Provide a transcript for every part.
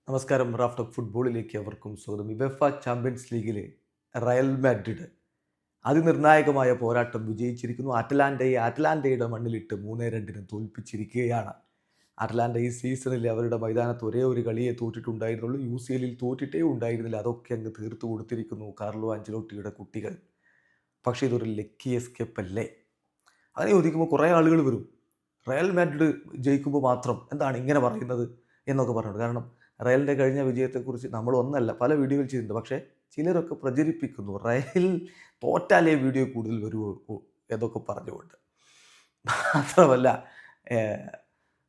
നമസ്കാരം. Raf talk ഫുട്ബോളിലേക്ക് അവർക്കും സ്വാഗതം. യുവേഫ ചാമ്പ്യൻസ് ലീഗിലെ റയൽ മാഡ്രിഡ് അതിനിർണായകമായ പോരാട്ടം വിജയിച്ചിരിക്കുന്നു. അറ്റ്ലാന്റയുടെ മണ്ണിലിട്ട് 3-2 തോൽപ്പിച്ചിരിക്കുകയാണ്. അറ്റ്ലാന്റ ഈ സീസണിൽ അവരുടെ മൈതാനത്ത് ഒരേ ഒരു കളിയെ തോറ്റിട്ടുണ്ടായിരുന്നുള്ളൂ. UCL തോറ്റിട്ടേ ഉണ്ടായിരുന്നില്ല. അതൊക്കെ അങ്ങ് തീർത്തു കൊടുത്തിരിക്കുന്നു കാർലോ ആഞ്ചലോട്ടിയുടെ കുട്ടികൾ. പക്ഷേ ഇതൊരു ലക്കി എസ്കേപ്പ് അല്ലേ? അങ്ങനെ ചോദിക്കുമ്പോൾ കുറേ ആളുകൾ വരും, റയൽ മാഡ്രിഡ് ജയിക്കുമ്പോൾ മാത്രം എന്താണ് ഇങ്ങനെ പറയുന്നത് എന്നൊക്കെ പറഞ്ഞിട്ടുണ്ട്. കാരണം റയലിൻ്റെ കഴിഞ്ഞ വിജയത്തെക്കുറിച്ച് നമ്മൾ ഒന്നല്ല പല വീഡിയോകൾ ചെയ്തിട്ടുണ്ട്. പക്ഷേ ചിലരൊക്കെ പ്രചരിപ്പിക്കുന്നു റയൽ തോറ്റാലേ വീഡിയോ കൂടുതൽ വരുമോ എന്നൊക്കെ പറഞ്ഞുകൊണ്ട്. മാത്രമല്ല,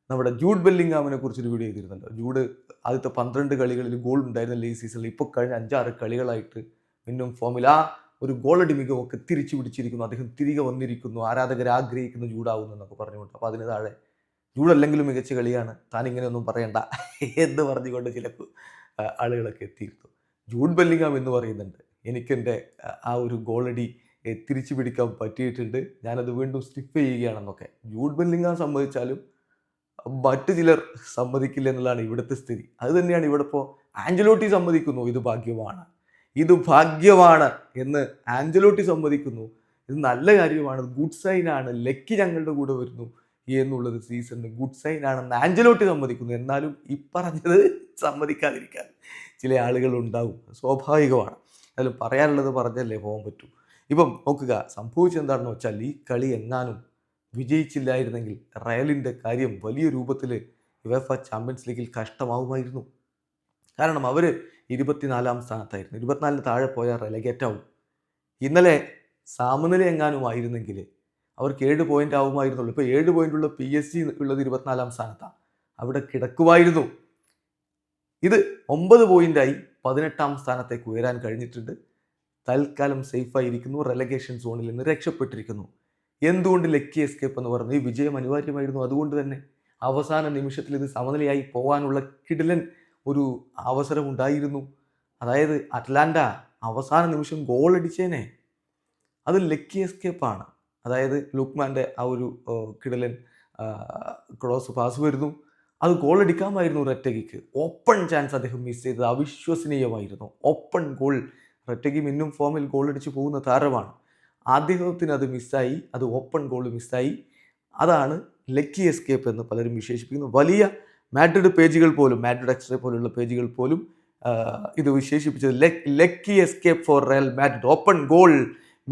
നമ്മുടെ ജൂഡ് ബെല്ലിംഗാമിനെ കുറിച്ചൊരു വീഡിയോ ചെയ്തിരുന്നല്ലോ. ജൂഡ് ആദ്യത്തെ 12 കളികളിൽ ഗോൾ ഉണ്ടായിരുന്നില്ല ഈ സീസണിൽ. ഇപ്പോൾ കഴിഞ്ഞ 5-6 കളികളായിട്ട് മിന്നും ഫോമിൽ ആ ഒരു ഗോളടി മികവൊക്കെ തിരിച്ചു പിടിച്ചിരിക്കുന്നു. അദ്ദേഹം തിരികെ വന്നിരിക്കുന്നു, ആരാധകർ ആഗ്രഹിക്കുന്ന ജൂഡാവുന്നു എന്നൊക്കെ പറഞ്ഞുകൊണ്ട്. അപ്പോൾ അതിന് താഴെ ജൂഡല്ലെങ്കിലും മികച്ച കളിയാണ്, താൻ ഇങ്ങനെയൊന്നും പറയണ്ട എന്ന് പറഞ്ഞുകൊണ്ട് ചില ആളുകളൊക്കെ എത്തിയിരുന്നു. ജൂഡ് ബെല്ലിംഗാം എന്ന് പറയുന്നുണ്ട്, എനിക്കെൻ്റെ ആ ഒരു ഗോളടി തിരിച്ചു പിടിക്കാൻ പറ്റിയിട്ടുണ്ട്, ഞാനത് വീണ്ടും സ്റ്റിഫ് ചെയ്യുകയാണെന്നൊക്കെ. ജൂഡ് ബെല്ലിംഗാം സമ്മതിച്ചാലും മറ്റു ചിലർ സമ്മതിക്കില്ല എന്നുള്ളതാണ് ഇവിടുത്തെ സ്ഥിതി. അത് തന്നെയാണ് ഇവിടെ ഇപ്പോൾ ആഞ്ചലോട്ടി സമ്മതിക്കുന്നു, ഇത് ഭാഗ്യമാണ് എന്ന് ആഞ്ചലോട്ടി സമ്മതിക്കുന്നു. ഇത് നല്ല കാര്യമാണ്, ഗുഡ് സൈനാണ്, ലക്കി ഞങ്ങളുടെ കൂടെ വരുന്നു എന്നുള്ളത് സീസണിന് ഗുഡ് സൈൻ ആണെന്ന് ആഞ്ചലോട്ടി സമ്മതിക്കുന്നു. എന്നാലും ഈ പറഞ്ഞത് സമ്മതിക്കാതിരിക്കാൻ ചില ആളുകൾ ഉണ്ടാവും, സ്വാഭാവികമാണ്. അതിൽ പറയാനുള്ളത് പറഞ്ഞല്ലേ പോകാൻ പറ്റൂ. ഇപ്പം നോക്കുക, സംഭവിച്ചെന്താണെന്ന് വെച്ചാൽ ഈ കളി എങ്ങാനും വിജയിച്ചില്ലായിരുന്നെങ്കിൽ റയലിൻ്റെ കാര്യം വലിയ രൂപത്തിൽ യുവേഫ ചാമ്പ്യൻസ് ലീഗിൽ കഷ്ടമാവുമായിരുന്നു. കാരണം അവർ 24-ാം സ്ഥാനത്തായിരുന്നു. 24-ന് താഴെ പോയാൽ റെലഗേറ്റ് ആവും. ഇന്നലെ സമനില എങ്ങാനും ആയിരുന്നെങ്കിൽ അവർക്ക് 7 പോയിന്റ് ആവുമായിരുന്നുള്ളൂ. ഇപ്പോൾ 7 പോയിന്റുള്ള PSG ഉള്ളത് 24-ാം സ്ഥാനത്താണ്, അവിടെ കിടക്കുമായിരുന്നു. ഇത് 9 പോയിന്റായി 18-ാം സ്ഥാനത്തേക്ക് ഉയരാൻ കഴിഞ്ഞിട്ടുണ്ട്. തൽക്കാലം സേഫായിരിക്കുന്നു, റെലഗേഷൻ സോണിൽ നിന്ന് രക്ഷപ്പെട്ടിരിക്കുന്നു. എന്തുകൊണ്ട് ലക്കി എസ്കേപ്പ് എന്ന് പറഞ്ഞു? ഈ വിജയം അനിവാര്യമായിരുന്നു. അതുകൊണ്ട് തന്നെ അവസാന നിമിഷത്തിൽ ഇത് സമനിലയായി പോകാനുള്ള കിടിലൻ ഒരു അവസരം ഉണ്ടായിരുന്നു. അതായത് അറ്റ്ലാന്റ അവസാന നിമിഷം ഗോൾ അടിച്ചേനെ, അത് ലക്കി എസ്കേപ്പാണ്. അതായത് ലുക്മാൻ്റെ ആ ഒരു കിടലൻ ക്രോസ് പാസ് വരുന്നു, അത് ഗോൾ അടിക്കാമായിരുന്നു. റെറ്റഗിക്ക് ഓപ്പൺ ചാൻസ് അദ്ദേഹം മിസ് ചെയ്തത് അവിശ്വസനീയമായിരുന്നു. ഓപ്പൺ ഗോൾ, റെറ്റഗി മിന്നും ഫോമിൽ ഗോൾ അടിച്ച് പോകുന്ന താരമാണ്, അദ്ദേഹത്തിന് അത് മിസ്സായി, അത് ഓപ്പൺ ഗോൾ മിസ്സായി. അതാണ് ലക്കി എസ്കേപ്പ് എന്ന് പലരും വിശേഷിപ്പിക്കുന്നു. വലിയ മാഡ്രിഡ് പേജുകൾ പോലും, മാഡ്രിഡ് എക്സ്ട്രാ പോലുള്ള പേജുകൾ പോലും ഇത് വിശേഷിപ്പിച്ചത് lucky escape for Real Madrid, open goal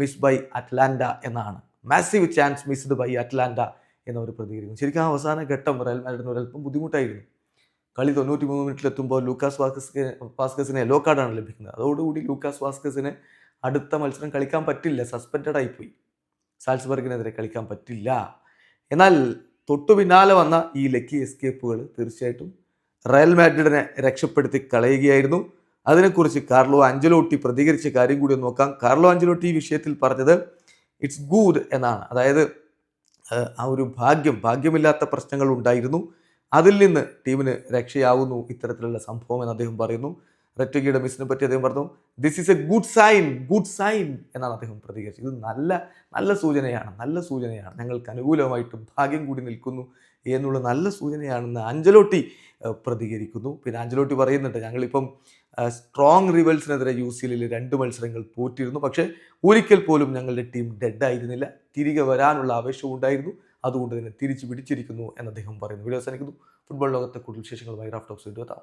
miss by Atalanta എന്നാണ്. Massive chance missed by Atalanta എന്നവർ പ്രതികരിക്കുന്നു. ശരിക്കും ആ അവസാന ഘട്ടം റയൽ മാഡ്രിഡിന് ഒരല്പം ബുദ്ധിമുട്ടായിരുന്നു. കളി 93 മിനിറ്റിലെത്തുമ്പോൾ ലൂക്കാസ് വാസ്കസിനെ യെല്ലോ കാർഡാണ് ലഭിക്കുന്നത്. അതോടുകൂടി ലൂക്കാസ് വാസ്കസിന് അടുത്ത മത്സരം കളിക്കാൻ പറ്റില്ല, സസ്പെൻഡഡ് ആയിപ്പോയി. സാൽസ്ബർഗിനെതിരെ കളിക്കാൻ പറ്റില്ല. എന്നാൽ തൊട്ടു പിന്നാലെ വന്ന ഈ ലക്കി എസ്കേപ്പുകൾ തീർച്ചയായിട്ടും റയൽ മാഡ്രിഡിനെ രക്ഷപ്പെടുത്തി കളയുകയായിരുന്നു. അതിനെക്കുറിച്ച് കാർലോ ആഞ്ചലോട്ടി പ്രതികരിച്ച കാര്യം കൂടി ഒന്ന് നോക്കാം. കാർലോ ആഞ്ചലോട്ടി ഈ വിഷയത്തിൽ പറഞ്ഞത് ഇറ്റ്സ് ഗുഡ് എന്നാണ്. അതായത് ആ ഒരു ഭാഗ്യമില്ലാത്ത പ്രശ്നങ്ങൾ ഉണ്ടായിരുന്നു, അതിൽ നിന്ന് ടീമിന് രക്ഷയാവുന്നു ഇത്തരത്തിലുള്ള സംഭവം എന്ന് അദ്ദേഹം പറയുന്നു. റെറ്റഗിയുടെ മിസ്സിനെ പറ്റി അദ്ദേഹം പറഞ്ഞു, this is a good sign എന്നാണ് അദ്ദേഹം പ്രതികരിച്ചത്. ഇത് നല്ല സൂചനയാണ്, ഞങ്ങൾക്ക് അനുകൂലമായിട്ട് ഭാഗ്യം കൂടി നിൽക്കുന്നു എന്നുള്ള നല്ല സൂചനയാണെന്ന് ആഞ്ചലോട്ടി പ്രതികരിക്കുന്നു. പിന്നെ ആഞ്ചലോട്ടി പറയുന്നുണ്ട്, ഞങ്ങളിപ്പം സ്ട്രോങ് റിവൽസിനെതിരെ UCL 2 മത്സരങ്ങൾ തോറ്റിരുന്നു, പക്ഷേ ഒരിക്കൽ പോലും ഞങ്ങളുടെ ടീം ഡെഡായിരുന്നില്ല, തിരികെ വരാനുള്ള ആവേശവും ഉണ്ടായിരുന്നു, അതുകൊണ്ട് തന്നെ തിരിച്ചു പിടിച്ചിരിക്കുന്നു എന്ന് അദ്ദേഹം പറയുന്നു. വീഡിയോ അവസാനിക്കുന്നു. ഫുട്ബോൾ ലോകത്തെ കൂടുതൽ വിശേഷങ്ങളുമായി റാഫ് ടോക്സ് വീണ്ടും എത്താം.